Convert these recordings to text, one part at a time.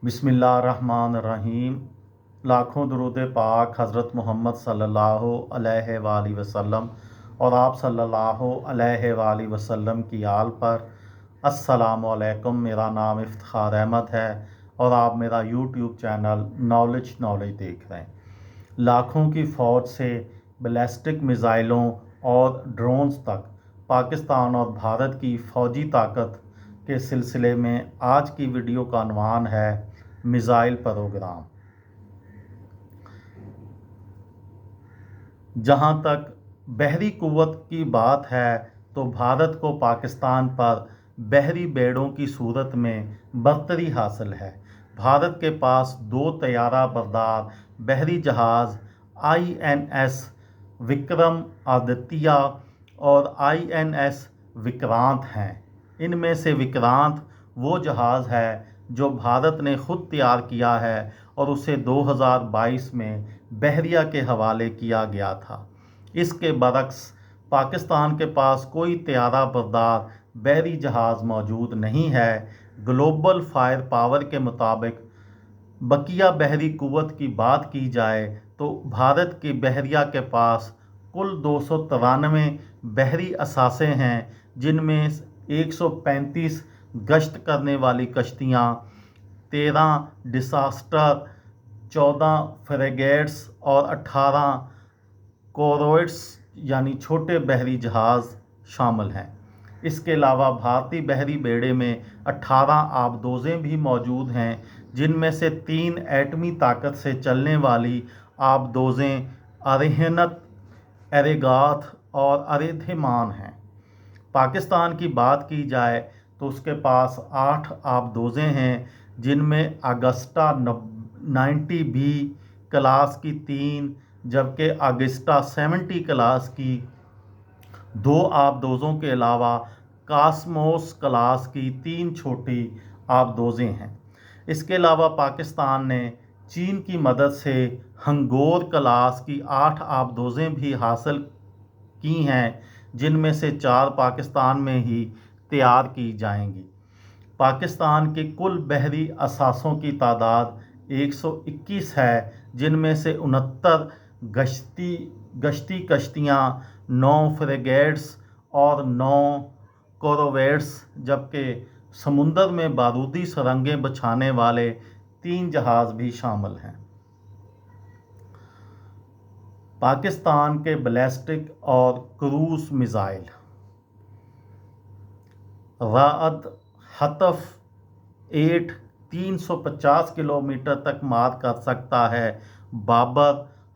बिस्मिल्लाहिर्रहमानिर्रहीम। लाखों दरूद पाक हज़रत मोहम्मद सल्लल्लाहु अलैहि वसल्लम और आप सल्लल्लाहु अलैहि वसल्लम की आल पर। अस्सलामु अलैकुम। मेरा नाम इफ्तिखार अहमद है और आप मेरा यूट्यूब चैनल नॉलेज देख रहे हैं। लाखों की फ़ौज से बैलिस्टिक मिज़ाइलों और ड्रोन्स तक पाकिस्तान और भारत की फ़ौजी ताकत के सिलसिले में आज की वीडियो का अनवान है मिज़ाइल प्रोग्राम। जहां तक बहरी कुव्वत की बात है तो भारत को पाकिस्तान पर बहरी बेड़ों की सूरत में बर्तरी हासिल है। भारत के पास 2 तैयारा बरदार बहरी जहाज़ INS विक्रम आदित्य और INS विक्रांत हैं। इनमें से विक्रांत वो जहाज़ है जो भारत ने खुद तैयार किया है और उसे 2022 में बहरिया के हवाले किया गया था। इसके बरक्स पाकिस्तान के पास कोई तैयारा बरदार बहरी जहाज़ मौजूद नहीं है। ग्लोबल फायर पावर के मुताबिक बकिया बहरी कुव्वत की बात की जाए तो भारत के बहरिया के पास कुल 293 बहरी असासे हैं, जिनमें 135 गश्त करने वाली कश्तियाँ, 13 डिसास्टर, 14 फ्रेगेट्स और 18 कोरवेट्स यानी छोटे बहरी जहाज़ शामिल हैं। इसके अलावा भारतीय बहरी बेड़े में 18 आबदोज़ें भी मौजूद हैं, जिनमें से 3 एटमी ताकत से चलने वाली आबदोज़ें अरेहनत, एरेगाथ और अरेधेमान हैं। पाकिस्तान की बात की जाए तो उसके पास 8 आबदोज़ें हैं, जिनमें अगस्टा 90B क्लास की 3, जबकि अगस्टा 70 क्लास की 2 आबदोज़ों के अलावा कास्मोस क्लास की 3 छोटी आबदोज़ें हैं। इसके अलावा पाकिस्तान ने चीन की मदद से हंगोर क्लास की 8 आबदोज़ें भी हासिल की हैं, जिनमें से 4 पाकिस्तान में ही तैयार की जाएंगी। पाकिस्तान के कुल बहरी असासों की तादाद 121 है, जिनमें से 69 गश्ती कश्तियाँ, 9 फ्रेगेट्स और 9 कोरवेट्स, जबकि समुंदर में बारूदी सुरंगें बिछाने वाले 3 जहाज़ भी शामिल हैं। पाकिस्तान के बैलिस्टिक और cruise missile. Raad Hatf 8 350 kilometre तक मार कर सकता है। बाबर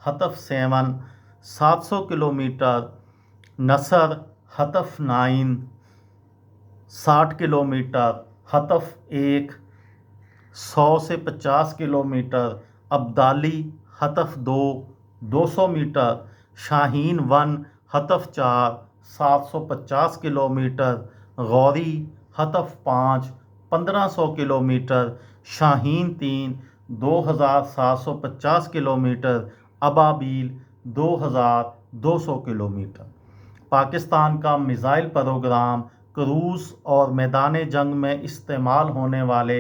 हतफ 7 700 किलोमीटर, नसर हतफ 9 60 किलोमीटर, हतफ 1 100 से 50 kilometre, Abdali Hatf 2 200 metre, Shaheen 1 Hatf 4 750 kilometre, Ghauri Hatf 5 1500 kilometre, Shaheen 3 2750 kilometre, Ababeel 2200 kilometre. Pakistan का मिज़ाइल प्रोग्राम क्रूज़ और मैदान जंग में इस्तेमाल होने वाले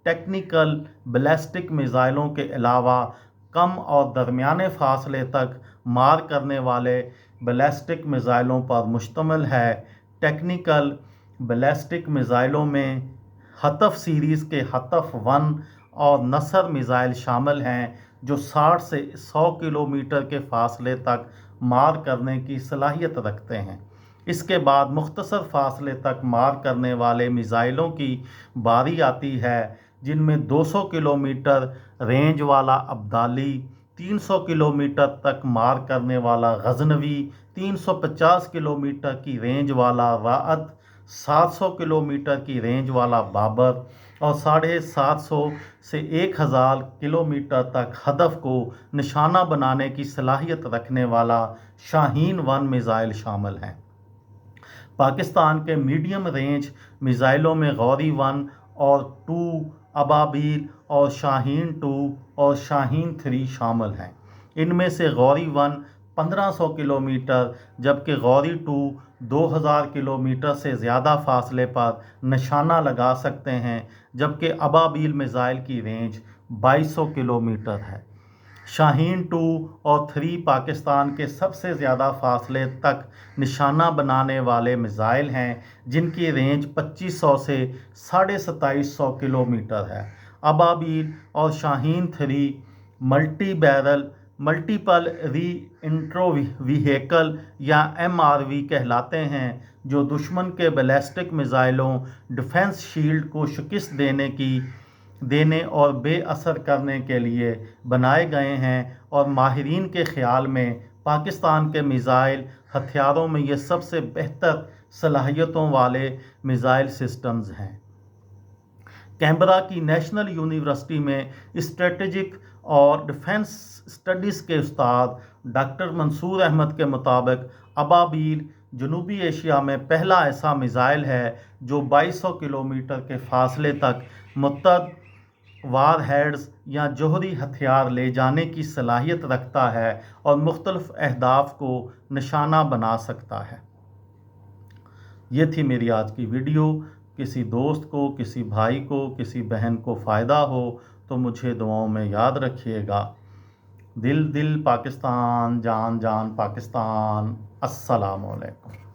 टेक्निकल बैलिस्टिक मिज़ाइलों के अलावा कम और दरमियाने फासले तक मार करने वाले बैलिस्टिक मिज़ाइलों पर मुश्तमिल है। टेक्निकल बैलिस्टिक मिज़ाइलों में हतफ सीरीज़ के हतफ 1 और नसर मिज़ाइल शामिल हैं, जो 60 से 100 किलोमीटर के फासले तक मार करने की सलाहियत रखते हैं। इसके बाद मुख्तसर फासले तक मार करने वाले मिज़ाइलों की बारी आती है, जिनमें 200 किलोमीटर रेंज वाला अब्दाली, 300 किलोमीटर तक मार करने वाला गजनवी, 350 किलोमीटर की रेंज वाला राअद, 700 किलोमीटर की रेंज वाला बाबर और 750 से 1000 किलोमीटर तक हदफ को निशाना बनाने की सलाहियत रखने वाला शाहीन 1 मिज़ाइल शामिल हैं। पाकिस्तान के मीडियम रेंज मिज़ाइलों में गौरी 1 और 2, अबाबील और शाहीन 2 और शाहीन 3 शामिल हैं। इनमें से गौरी 1 1500 किलोमीटर, जबकि गौरी 2 2000 किलोमीटर से ज़्यादा फासले पर निशाना लगा सकते हैं, जबकि अबाबील मिसाइल की रेंज 2200 किलोमीटर है। शाहीन 2 और 3 पाकिस्तान के सबसे ज़्यादा फासले तक निशाना बनाने वाले मिसाइल हैं, जिनकी रेंज 2500 से 2750 किलोमीटर है। अबाबील और शाहीन 3 मल्टीपल री इंट्रो व्हीकल या MRV कहलाते हैं, जो दुश्मन के बैलिस्टिक मिसाइलों डिफेंस शील्ड को शिकस्त देने और बेअसर करने के लिए बनाए गए हैं, और माहिरीन के ख्याल में पाकिस्तान के मिसाइल हथियारों में ये सबसे बेहतर सलाहियतों वाले मिसाइल सिस्टम्स हैं। कैनबरा की नेशनल यूनिवर्सिटी में स्ट्रेटेजिक और डिफेंस स्टडीज़ के उस्ताद डॉक्टर मंसूर अहमद के मुताबिक अबाबील जनूबी एशिया में पहला ऐसा मिसाइल है जो 2200 किलोमीटर के फासले तक मुतअद्दिद वारहेड्स या जौहरी हथियार ले जाने की सलाहियत रखता है और मुख्तलिफ अहदाफ को निशाना बना सकता है। ये थी मेरी आज की वीडियो। किसी दोस्त को, किसी भाई को, किसी बहन को फ़ायदा हो तो मुझे दुआओं में याद रखिएगा। दिल दिल पाकिस्तान, जान जान पाकिस्तान। अस्सलाम वालेकुम।